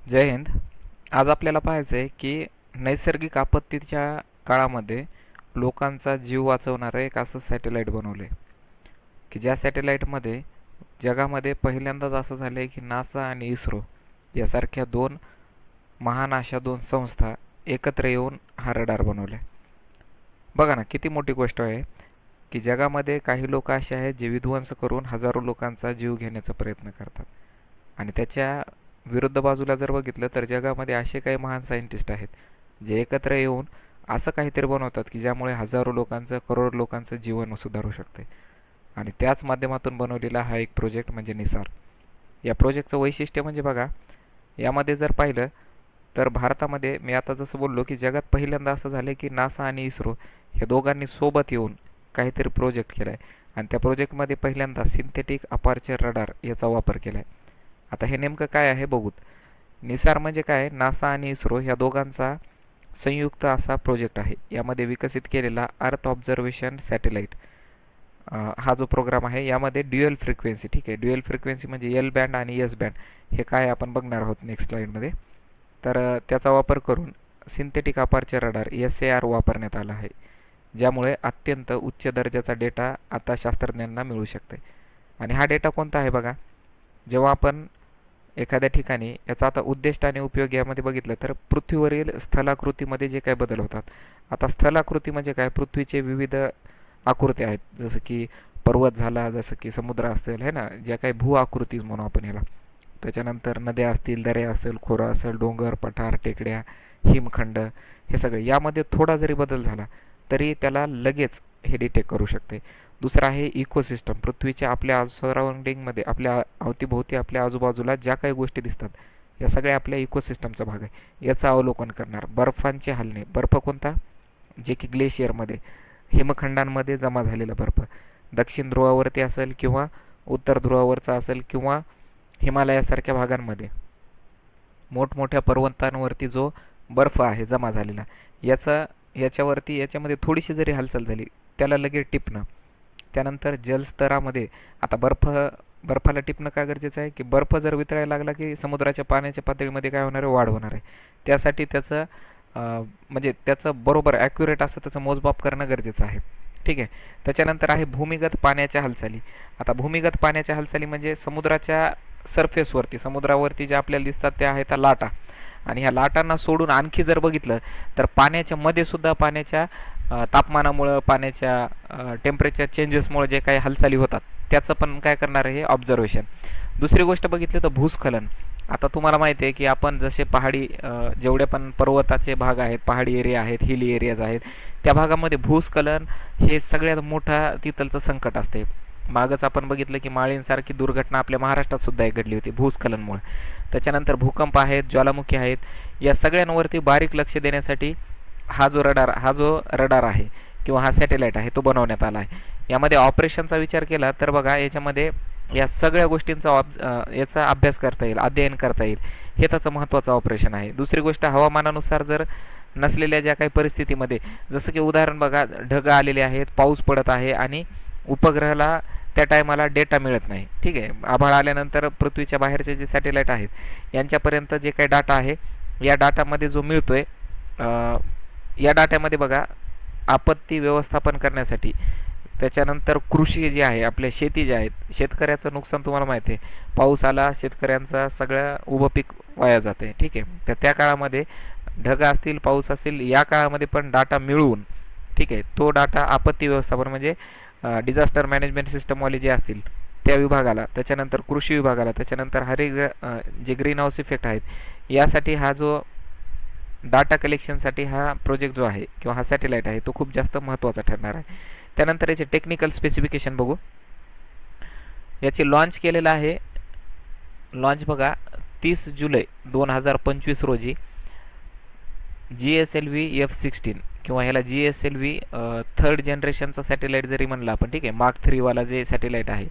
जय हिंद. आज आपल्याला पाहायचं आहे की नैसर्गिक आपत्तीच्या काळामध्ये लोकांचा जीव वाचवणारं एक असं सॅटेलाईट बनवलं आहे की ज्या सॅटेलाईटमध्ये जगामध्ये पहिल्यांदाच असं झालं आहे की नासा आणि इस्रो यासारख्या दोन महान अशा दोन संस्था एकत्र येऊन हा रडार बनवला आहे. बघा ना, किती मोठी गोष्ट आहे की जगामध्ये काही लोक असे आहेत जे विध्वंस करून हजारो लोकांचा जीव घेण्याचा प्रयत्न करतात, आणि त्याच्या विरुद्ध बाजूला जर बघितलं तर जगामध्ये असे काही महान सायंटिस्ट आहेत जे एकत्र येऊन असं काहीतरी बनवतात की ज्यामुळे हजारो लोकांचं, करोडो लोकांचं जीवन सुधारू शकते. आणि त्याच माध्यमातून बनवलेला हा एक प्रोजेक्ट म्हणजे निसार. या प्रोजेक्टचं वैशिष्ट्य म्हणजे बघा, यामध्ये जर पाहिलं तर भारतामध्ये मी आता जसं बोललो की जगात पहिल्यांदा असं झालं की नासा आणि इस्रो हे दोघांनी सोबत येऊन काहीतरी प्रोजेक्ट केला आहे, आणि त्या प्रोजेक्टमध्ये पहिल्यांदा सिंथेटिक अपार्चर रडार याचा वापर केला आहे. आता हे नेमकं काय आहे बघूत. निसार म्हणजे काय, नासा आणि इस्रो ह्या दोघांचा संयुक्त असा प्रोजेक्ट आहे. यामध्ये विकसित केलेला अर्थ ऑब्झर्वेशन सॅटेलाईट हा जो प्रोग्राम आहे यामध्ये ड्युअल फ्रिक्वेन्सी, ठीक आहे, ड्युअल फ्रिक्वेन्सी म्हणजे एल बँड आणि एस बँड हे काय आपण बघणार आहोत नेक्स्ट स्लाईडमध्ये. तर त्याचा वापर करून सिंथेटिक अपार्चर रडार SAR वापरण्यात आला आहे, ज्यामुळे अत्यंत उच्च दर्जाचा डेटा आता शास्त्रज्ञांना मिळू शकते. आणि हा डेटा कोणता आहे बघा, जेव्हा आपण एखाद्या ठिकाणी याचा आता उद्दिष्ट आणि उपयोग यामध्ये बघितलं तर पृथ्वीवरील स्थलाकृतीमध्ये जे काही बदल होतात. आता स्थलाकृती म्हणजे काय, पृथ्वीचे विविध आकृत्या आहेत, जसं की पर्वत झाला, जसं की समुद्र असेल, है ना, ज्या काही भू आकृती म्हणू आपण याला. त्याच्यानंतर नद्या असतील, दऱ्या असेल, खोरं असेल, डोंगर, पठार, टेकड्या, हिमखंड, हे सगळे यामध्ये थोडा जरी बदल झाला तरी त्याला लगेच हे डिटेक्ट करू शकते. दुसरं आहे इकोसिस्टम. पृथ्वीच्या आपल्या सराउंडिंगमध्ये, आपल्या अवतीभोवती, आपल्या आजूबाजूला ज्या काही गोष्टी दिसतात या सगळ्या आपल्या इकोसिस्टमचा भाग आहे, याचं अवलोकन करणार. बर्फांचे हलणे, बर्फ कोणता, जे की ग्लेशियरमध्ये, हिमखंडांमध्ये जमा झालेला बर्फ, दक्षिण ध्रुवावरती असेल किंवा उत्तर ध्रुवावरचा असेल किंवा हिमालयासारख्या भागांमध्ये मोठमोठ्या पर्वतांवरती जो बर्फ आहे जमा झालेला, याच्यामध्ये थोडीशी जरी हालचाल झाली त्याला लगेच टिपणं. त्यानंतर जलस्तरामध्ये, आता बर्फाला टिपणं का गरजेचं आहे की बर्फ जर वितळायला लागला की समुद्राच्या पाण्याच्या पातळीमध्ये काय होणार आहे, वाढ होणार आहे. त्यासाठी त्याचं म्हणजे त्याचं बरोबर ॲक्युरेट असं त्याचं मोजमाप करणं गरजेचं आहे, ठीक आहे. त्याच्यानंतर आहे भूमिगत पाण्याच्या हालचाली. आता भूमिगत पाण्याच्या हालचाली म्हणजे समुद्राच्या सरफेसवरती, समुद्रावरती ज्या आपल्याला दिसतात त्या आहेत लाटा, आणि ह्या लाटांना सोडून आणखी जर बघितलं तर पाण्याच्या मध्ये सुद्धा पाण्याच्या तापमानामुळं, पाण्याच्या टेम्परेचर चेंजेसमुळे जे काही हालचाली होतात त्याचं पण काय करणार आहे, ऑब्झर्वेशन. दुसरी गोष्ट बघितली तर भूस्खलन. आता तुम्हाला माहिती आहे की आपण जसे पहाडी, जेवढे पण पर्वताचे भाग आहेत, पहाडी एरिया आहेत, हिली एरियाज आहेत, त्या भागामध्ये भूस्खलन हे सगळ्यात मोठा तिथलचं संकट असते. मागच आपण बघितलं की माळींसारखी दुर्घटना आपल्या महाराष्ट्रात सुद्धा एक घडली होती भूस्खलनमुळे. त्याच्यानंतर भूकंप आहेत, ज्वालामुखी आहेत, या सगळ्यांवरती बारीक लक्ष देण्यासाठी हा जो रडार आहे किंवा हा सॅटेलाईट आहे तो बनवण्यात आला आहे. यामध्ये ऑपरेशनचा विचार केला तर बघा, याच्यामध्ये या सगळ्या गोष्टींचा याचा अभ्यास करता येईल, अध्ययन करता येईल, हे त्याचं महत्त्वाचं ऑपरेशन आहे. दुसरी गोष्ट, हवामानानुसार जर नसलेल्या ज्या काही परिस्थितीमध्ये, जसं की उदाहरण बघा, ढग आलेले आहेत, पाऊस पडत आहे आणि उपग्रहाला त्या टायमाला डेटा मिळत नाही, ठीक आहे. आभाळ आल्यानंतर पृथ्वीच्या बाहेरचे जे सॅटेलाईट आहेत यांच्यापर्यंत जे काही डाटा आहे, या डाटामध्ये जो मिळतो आहे, या डाट्यामध्ये बघा आपत्ती व्यवस्थापन करण्यासाठी, त्याच्यानंतर कृषी जे आहे, आपल्या शेती जे आहेत, शेतकऱ्याचं नुकसान तुम्हाला माहिती आहे, पाऊस आला शेतकऱ्यांचा सगळं उभं पीक वाया जाते, ठीक आहे. तर त्या काळामध्ये ढग असतील, पाऊस असेल, या काळामध्ये पण डाटा मिळवून, ठीक आहे, तो डाटा आपत्ती व्यवस्थापन म्हणजे डिझास्टर मॅनेजमेंट सिस्टमवाले जे असतील त्या विभागाला, त्याच्यानंतर कृषी विभागाला, त्याच्यानंतर जे ग्रीन हाऊस इफेक्ट आहेत, यासाठी हा जो डाटा कलेक्शनसाठी हा प्रोजेक्ट जो आहे किंवा हा सॅटेलाईट आहे तो खूप जास्त महत्त्वाचा ठरणार आहे. त्यानंतर याचे टेक्निकल स्पेसिफिकेशन बघू. याचे लॉन्च केलेलं आहे, लॉन्च बघा 30 जुलै 2025 रोजी GSLV F-16 किंवा ह्याला GSLV थर्ड जनरेशनचा सॅटेलाईट जरी म्हणलं आपण, ठीक आहे, मार्क 3 वाला जे सॅटेलाईट आहे,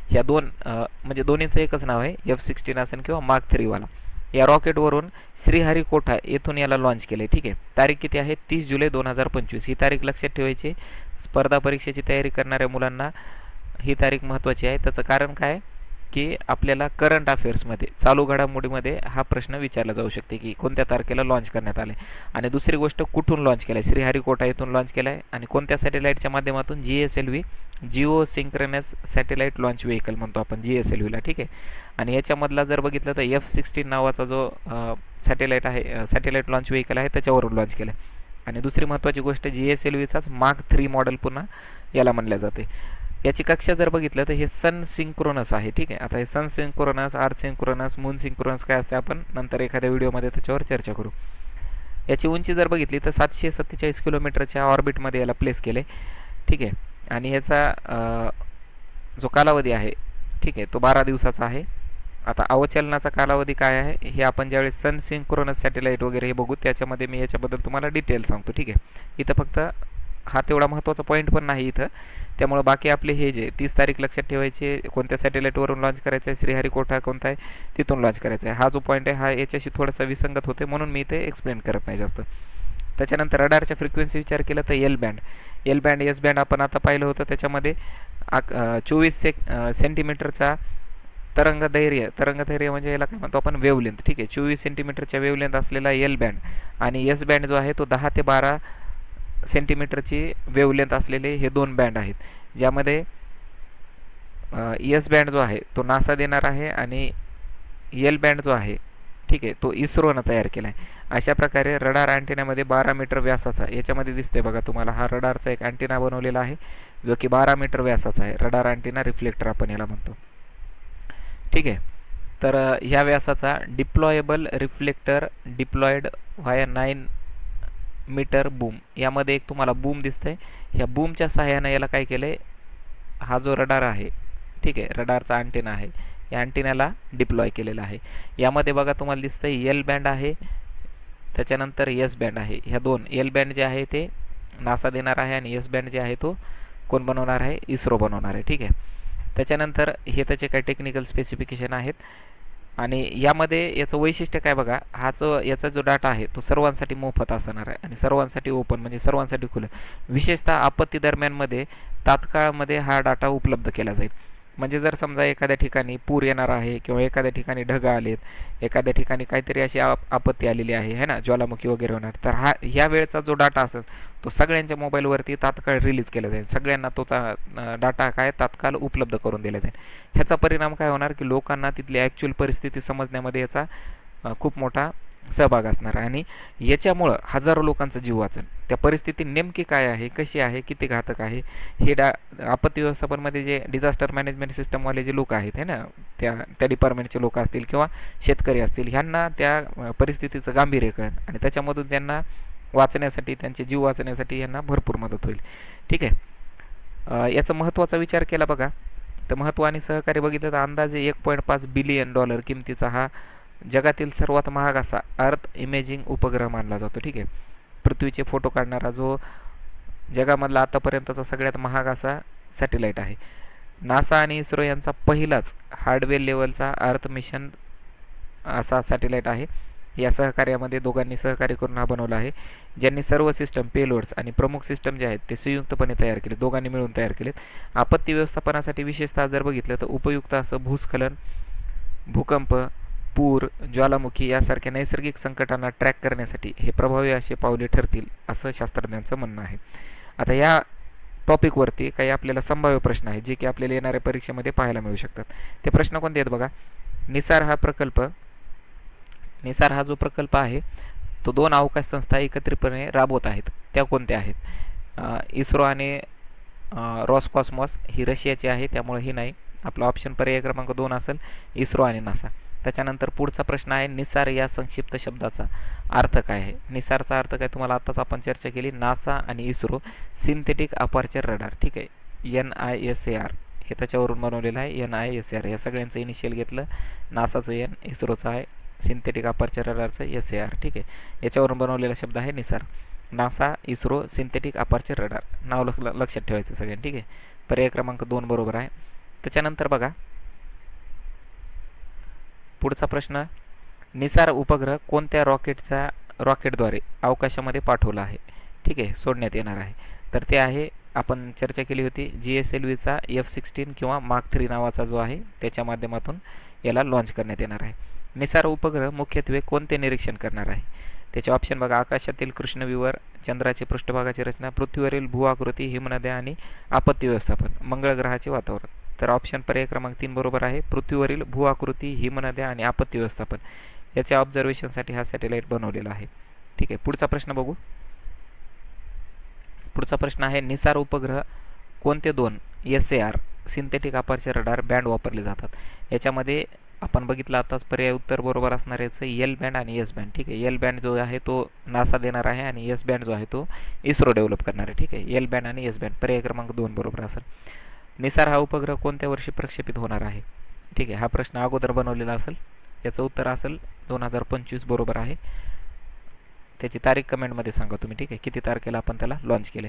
ह्या दोन म्हणजे दोन्हीचं एकच नाव आहे, F-16 असेल किंवा मार्क 3 वाला. या रॉकेटवरून श्रीहरिकोटा येथून याला लॉन्च केले, ठीक आहे. तारीख किती आहे, 30 जुलै 2025. ही तारीख लक्षात ठेवायची. स्पर्धा परीक्षेची तयारी करणाऱ्या मुलांना ही तारीख महत्त्वाची आहे. त्याचं कारण काय, की आपल्याला करंट अफेअर्समध्ये चालू घडामोडीमध्ये हा प्रश्न विचारला जाऊ शकते की कोणत्या तारखेला लॉन्च करण्यात आले. आणि दुसरी गोष्ट कुठून लॉन्च केला आहे, श्रीहरिकोटा येथून लॉन्च केला आहे आणि कोणत्या सॅटेलाईटच्या माध्यमातून, GSLV Jio synchronous satellite launch vehicle म्हणतो आपण GSLVला. ठीक आहे. आणि याच्यामधला जर बघितलं तर F-16 नावाचा जो सॅटेलाईट आहे, सॅटेलाईट लॉन्च व्हेकल आहे, त्याच्यावरून लॉन्च केला आहे. आणि दुसरी महत्त्वाची गोष्ट, GSLVचाच मार्क 3 मॉडेल पुन्हा याला म्हणल्या जाते. याची कक्षा जर बघितलं तर हे सन सिंक्रोनस आहे. ठीक आहे. आता हे सन सिंक्रोनस, अर्थ सिंक्रोनस, मून सिंक्रोनस काय असते आपण नंतर एखाद्या व्हिडिओमध्ये त्याच्यावर चर्चा करू. याची उंची जर बघितली तर 747 किलोमीटरच्या ऑर्बिटमध्ये याला प्लेस केले. ठीक आहे. आणि याचा जो कालावधी आहे, ठीक आहे, तो 12 दिवसाचा आहे. आता अवचलनाचा कालावधी काय आहे हे आपण ज्यावेळेस सन सिंक्रोनस सॅटेलाईट वगैरे हे बघू त्याच्यामध्ये मी याच्याबद्दल तुम्हाला डिटेल सांगतो. ठीक आहे. इथं फक्त हा तेवढा महत्त्वाचा पॉईंट पण नाही इथं, त्यामुळे बाकी आपले हे जे 30 तारीख लक्षात ठेवायचे, कोणत्या सॅटेलाईटवरून लॉन्च करायचं आहे, श्रीहरिकोटा कोणता आहे तिथून लॉन्च करायचा आहे, हा जो पॉईंट आहे हा याच्याशी थोडासा विसंगत होते म्हणून मी इथे एक्सप्लेन करत नाही जास्त. त्याच्यानंतर रडारच्या फ्रिक्वेन्सी विचार केला तर एल बँड एस बँड आपण आता पाहिलं होतं, त्याच्यामध्ये 24 सेंटीमीटरचा तरंगदैर्घ्य म्हणजे याला काय म्हणतो आपण वेवलेंथ. ठीक आहे. 24 सेंटीमीटरच्या वेवलेंथ असलेला एल बँड आणि एस बँड जो आहे तो 10 ते 12 सेंटीमीटरची वेवलेंथ असलेले हे दोन बँड आहेत, ज्यामध्ये एस बँड जो आहे तो नासा देणार आहे आणि एल बँड जो आहे, ठीक आहे, तो इस्रोनं तयार केला आहे. अशा प्रकारे रडार अँटेनामध्ये 12 मीटर व्यासाचा, याच्यामध्ये दिसते बघा तुम्हाला, हा रडारचा एक अँटेना बनवलेला आहे जो की 12 मीटर व्यासाचा आहे. रडार अँटेना रिफ्लेक्टर आपण याला म्हणतो. ठीक आहे. तर ह्या व्यासाचा deployable reflector deployed via 9 metre boom, यामध्ये एक तुम्हाला बूम दिसतंय. ह्या बूमच्या सहाय्यानं याला काय केलं आहे, हा जो रडार आहे, ठीक आहे, रडारचा अँटेना आहे, या अँटेनाला डिप्लॉय केलेला आहे. यामध्ये बघा तुम्हाला दिसतंय एल बँड आहे, त्याच्यानंतर एस बँड आहे. ह्या दोन, एल बँड जे आहे ते नासा देणार आहे आणि एस बँड जे आहे तो कोण बनवणार आहे, इस्रो बनवणार आहे. ठीक आहे. त्याच्यानंतर हे त्याचे काही टेक्निकल स्पेसिफिकेशन आहेत आणि यामध्ये याचं वैशिष्ट्य काय बघा, याचा जो डाटा आहे तो सर्वांसाठी मोफत असणार आहे आणि सर्वांसाठी ओपन म्हणजे सर्वांसाठी खुलं. विशेषतः आपत्ती दरम्यानमध्ये तात्काळमध्ये हा डाटा उपलब्ध केला जाईल. म्हणजे जर समजा एखाद्या ठिकाणी पूर येणार आहे किंवा एखाद्या ठिकाणी ढग आलेत, एखाद्या ठिकाणी काहीतरी अशी आपत्ती आलेली आहे ना, ज्वालामुखी वगैरे होणार, तर ह्या वेळेचा जो डाटा असेल तो सगळ्यांच्या मोबाईलवरती तात्काळ रिलीज केला जाईल. सगळ्यांना तो डाटा काय तात्काळ उपलब्ध करून दिला जाईल. ह्याचा परिणाम काय होणार की लोकांना तिथली ॲक्च्युअल परिस्थिती समजण्यामध्ये याचा खूप मोठा सहभाग असणार आणि याच्यामुळं हजारो लोकांचा जीव वाचेल. त्या परिस्थिती नेमकी काय आहे, कशी आहे, किती घातक आहे, हे आपत्ती व्यवस्थापनमध्ये जे डिझास्टर मॅनेजमेंट सिस्टमवाले जे लोक आहेत है ना, त्या डिपार्टमेंटचे लोक असतील किंवा शेतकरी असतील, ह्यांना त्या परिस्थितीचं गांभीर्य कळेल आणि त्याच्यामधून त्यांना वाचण्यासाठी, त्यांचे जीव वाचण्यासाठी यांना भरपूर मदत होईल. ठीक आहे. याचा महत्त्वाचा विचार केला बघा तर महत्त्व आणि सहकार्य बघितलं तर अंदाजे $1.5 बिलियन किमतीचा हा जगातील सर्वात महाग असा अर्थ इमेजिंग उपग्रह मानला जातो. ठीक आहे. पृथ्वीचे फोटो काढणारा जो जगामधला आतापर्यंतचा सगळ्यात महाग असा सॅटेलाईट आहे. नासा आणि इस्रो यांचा पहिलाच हार्डवेअर लेवलचा अर्थ मिशन असा सॅटेलाईट आहे. या सहकार्यामध्ये दोघांनी सहकार्य करून हा बनवला आहे, ज्यांनी सर्व सिस्टम, पेलोड्स आणि प्रमुख सिस्टम जे आहेत ते संयुक्तपणे तयार केले, दोघांनी मिळून तयार केलेत. आपत्ती व्यवस्थापनासाठी विशेषतः जर बघितलं तर उपयुक्त असं भूस्खलन, भूकंप, पूर, ज्वालामुखी यासारख्या नैसर्गिक संकटांना ट्रॅक करण्यासाठी हे प्रभावी असे पावले ठरतील असं शास्त्रज्ञांचं म्हणणं आहे. आता या टॉपिकवरती काही आपल्याला संभाव्य प्रश्न आहेत जे की आपल्याला येणाऱ्या परीक्षेमध्ये पाहायला मिळू शकतात. ते प्रश्न कोणते आहेत बघा. निसार हा जो प्रकल्प आहे तो 2 अवकाश संस्था एकत्रितपणे राबवत आहेत, त्या कोणत्या आहेत. इस्रो आणि रॉसकॉस्मॉस ही रशियाची आहे, त्यामुळे ही नाही. आपला ऑप्शन पर्याय क्रमांक 2 असेल इस्रो आणि नासा. त्याच्यानंतर पुढचा प्रश्न आहे निसार या संक्षिप्त शब्दाचा अर्थ काय आहे. निसारचा अर्थ काय तुम्हाला आत्ताच आपण चर्चा केली, नासा आणि इस्रो सिंथेटिक अपर्चर रडार. ठीक आहे. NISAR हे त्याच्यावरून बनवलेलं आहे. NISAR या सगळ्यांचं इनिशियल घेतलं, नासाचं N, इस्रोचं आहे, सिंथेटिक अपर्चर रडारचं SAR. ठीक आहे. याच्यावरून बनवलेला शब्द आहे NISAR. NASA, ISRO, synthetic aperture radar नाव लक्षात ठेवायचं सगळ्यांनी. ठीक आहे. पर्याय क्रमांक 2 बरोबर आहे. त्याच्यानंतर बघा पुढचा प्रश्न, निसार उपग्रह कोणत्या रॉकेटद्वारे अवकाशामध्ये पाठवला आहे. ठीक आहे, सोडण्यात येणार आहे. तर ते आहे आपण चर्चा केली होती GSLVचा F-16 किंवा मार्क 3 नावाचा जो आहे त्याच्या माध्यमातून याला लॉन्च करण्यात येणार आहे. निसार उपग्रह मुख्यत्वे कोणते निरीक्षण करणार आहे? त्याचे ऑप्शन बघा. आकाशातील कृष्णविवर, चंद्राची पृष्ठभागाची रचना, पृथ्वीवरील भूआकृती, हिमनद्या आणि आपत्ती व्यवस्थापन, मंगळ ग्रहाचे वातावरण. तर ऑप्शन पर्याय क्रमांक 3 बरोबर आहे. पृथ्वीवरील भूआकृती, हिमनद्या आणि आपत्ती व्यवस्थापन याच्या ऑब्झर्वेशनसाठी हा सॅटेलाइट बनवलेला आहे. ठीक आहे, पुढचा प्रश्न बघू. पुढचा प्रश्न आहे निसार उपग्रह कोणते दोन SAR synthetic aperture radar band वापरले जातात? याच्यामध्ये आपण बघितलं आताच पर्याय उत्तर बरोबर असणार याचं L बँड आणि S बँड. ठीक आहे, L बँड जो आहे तो नासा देणार आहे आणि S बँड जो आहे तो इस्रो डेव्हलप करणार आहे. ठीक आहे, L बँड आणि S बँड पर्याय क्रमांक 2 बरोबर असेल. निसार हा उपग्रह कोणत्या वर्षी प्रक्षेपित होणार आहे? ठीक आहे, हा प्रश्न अगोदर बनवलेला असेल. याचं उत्तर असेल 2025 बरोबर आहे. त्याची तारीख कमेंटमध्ये सांगा तुम्ही. ठीक आहे, किती तारखेला आपण त्याला लॉन्च केले.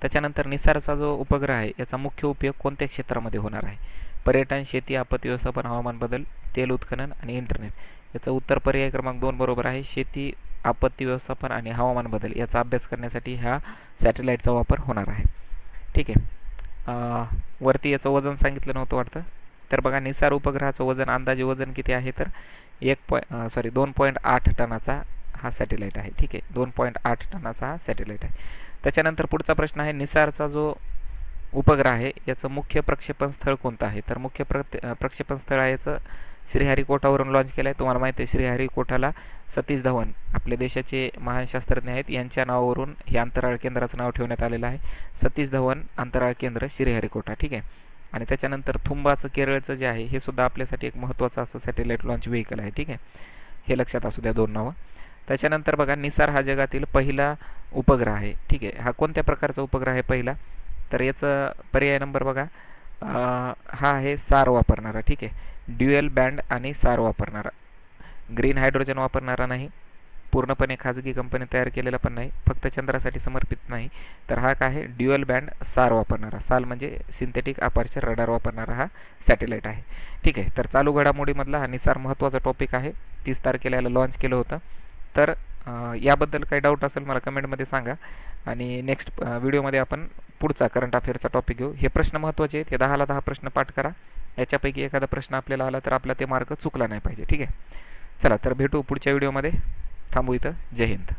त्याच्यानंतर निसारचा जो उपग्रह आहे याचा मुख्य उपयोग कोणत्या क्षेत्रामध्ये होणार आहे? पर्यटन, शेती, आपत्ती व्यवस्थापन, हवामान बदल, तेल उत्खनन आणि इंटरनेट. याचं उत्तर पर्याय क्रमांक 2 बरोबर आहे. शेती, आपत्ती व्यवस्थापन आणि हवामान बदल याचा अभ्यास करण्यासाठी ह्या सॅटेलाईटचा वापर होणार आहे. ठीक आहे, वरती याचं वजन सांगितलं नव्हतं वाटतं. तर बघा, निसार उपग्रहाचं वजन अंदाजे वजन किती आहे तर 2.8 टनाचा हा सॅटेलाईट आहे. ठीक आहे, 2.8 टनाचा हा सॅटेलाईट आहे. त्याच्यानंतर पुढचा प्रश्न आहे निसारचा जो उपग्रह आहे याचं मुख्य प्रक्षेपण स्थळ कोणतं आहे? तर मुख्य प्रक्षेपण स्थळ आहे याचं श्रीहरिकोटावरून लॉन्च केलं आहे. तुम्हाला माहिती आहे श्रीहरिकोटाला सतीश धवन आपले देशाचे महान शास्त्रज्ञ आहेत यांच्या नावावरून हे अंतराळ केंद्राचं नाव ठेवण्यात आलेलं आहे. सतीश धवन अंतराळ केंद्र श्रीहरिकोटा. ठीक आहे, आणि त्याच्यानंतर थुंबाचं केरळचं जे आहे हे सुद्धा आपल्यासाठी एक महत्त्वाचं असं सॅटेलाईट लॉन्च व्हेकल आहे. ठीक आहे, हे लक्षात असू द्या 2 नावं. त्याच्यानंतर बघा, निसार हा जगातील पहिला उपग्रह आहे. ठीक आहे, हा कोणत्या प्रकारचा उपग्रह आहे पहिला? तर याचं पर्याय नंबर बघा, हा आहे SAR वापरणारा. ठीक आहे, ड्युएल बँड आणि SAR वापरणारा, ग्रीन हायड्रोजन वापरणारा नाही, पूर्णपणे खाजगी कंपनी तयार केलेला पण नाही, फक्त चंद्रासाठी समर्पित नाही. तर हा काय आहे? ड्युएल बँड SAR वापरणारा, साल म्हणजे सिंथेटिक अपर्चर रडार वापरणारा हा सॅटेलाईट आहे. ठीक आहे, तर चालू घडामोडीमधला हा निसार महत्त्वाचा टॉपिक आहे. 30 तारखेला याला लॉन्च केलं होतं. तर याबद्दल काही डाऊट असेल मला कमेंटमध्ये सांगा आणि नेक्स्ट व्हिडिओमध्ये आपण पुढचा करंट अफेअरचा टॉपिक घेऊ. हे प्रश्न महत्त्वाचे आहेत. हे 10ला 10 प्रश्न पाठ करा. याच्यापैकी एखादा प्रश्न आपल्याला आला तर आपला ते मार्क चुकला नाही पाहिजे. ठीक आहे, चला तर भेटू पुढच्या व्हिडिओमध्ये. थांबू इथं. जय हिंद.